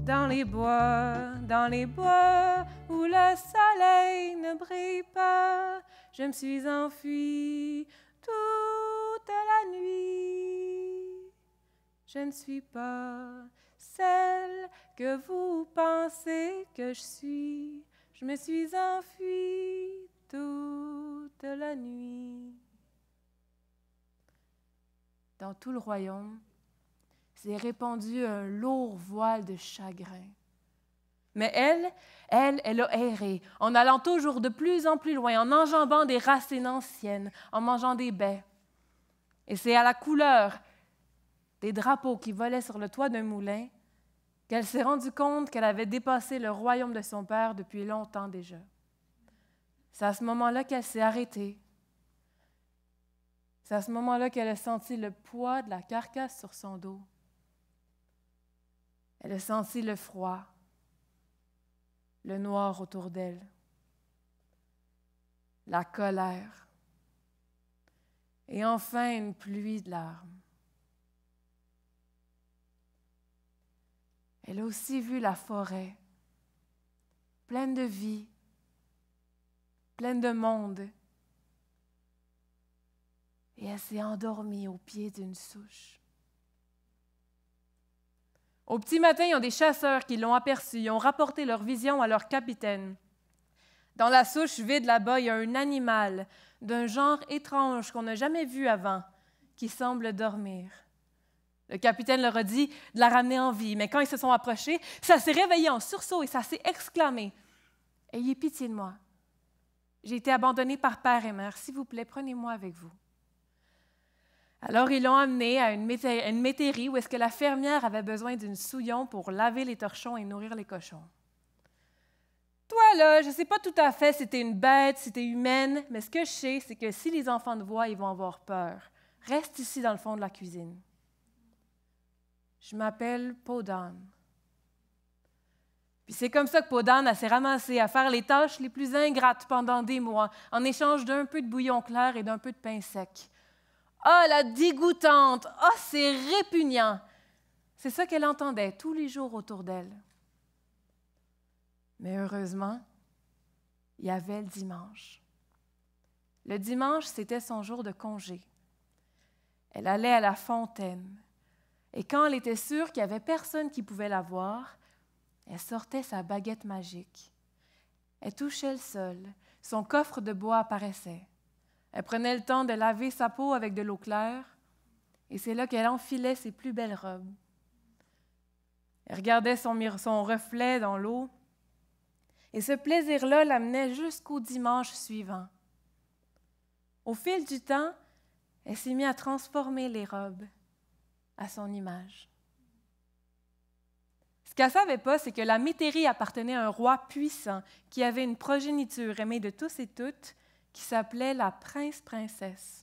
dans les bois où le soleil ne brille pas. Je me suis enfuie toute la nuit. Je ne suis pas celle que vous pensez que je suis. Je me suis enfuie toute la nuit. Dans tout le royaume, s'est répandu un lourd voile de chagrin. Mais elle a erré, en allant toujours de plus en plus loin, en enjambant des racines anciennes, en mangeant des baies. Et c'est à la couleur des drapeaux qui volaient sur le toit d'un moulin qu'elle s'est rendue compte qu'elle avait dépassé le royaume de son père depuis longtemps déjà. C'est à ce moment-là qu'elle s'est arrêtée. C'est à ce moment-là qu'elle a senti le poids de la carcasse sur son dos. Elle a senti le froid, le noir autour d'elle, la colère et enfin une pluie de larmes. Elle a aussi vu la forêt, pleine de vie, pleine de monde, et elle s'est endormie au pied d'une souche. Au petit matin, il y a des chasseurs qui l'ont aperçue. Ils ont rapporté leur vision à leur capitaine. Dans la souche vide là-bas, il y a un animal d'un genre étrange qu'on n'a jamais vu avant, qui semble dormir. Le capitaine leur a dit de la ramener en vie, mais quand ils se sont approchés, ça s'est réveillé en sursaut et ça s'est exclamé « Ayez pitié de moi. J'ai été abandonnée par père et mère. S'il vous plaît, prenez-moi avec vous. » Alors, ils l'ont amené à une métairie où est-ce que la fermière avait besoin d'une souillon pour laver les torchons et nourrir les cochons. « Toi, là, je ne sais pas tout à fait si t'es une bête, si t'es humaine, mais ce que je sais, c'est que si les enfants te voient, ils vont avoir peur. Reste ici dans le fond de la cuisine. » Je m'appelle Podane. Puis c'est comme ça que Podane s'est ramassée à faire les tâches les plus ingrates pendant des mois, en échange d'un peu de bouillon clair et d'un peu de pain sec. Ah, la dégoûtante! Ah, c'est répugnant! C'est ça qu'elle entendait tous les jours autour d'elle. Mais heureusement, il y avait le dimanche. Le dimanche, c'était son jour de congé. Elle allait à la fontaine. Et quand elle était sûre qu'il n'y avait personne qui pouvait la voir, elle sortait sa baguette magique. Elle touchait le sol. Son coffre de bois apparaissait. Elle prenait le temps de laver sa peau avec de l'eau claire, et c'est là qu'elle enfilait ses plus belles robes. Elle regardait son reflet dans l'eau, et ce plaisir-là l'amenait jusqu'au dimanche suivant. Au fil du temps, elle s'est mise à transformer les robes à son image. Ce qu'elle ne savait pas, c'est que la métairie appartenait à un roi puissant qui avait une progéniture aimée de tous et toutes, qui s'appelait la prince-princesse.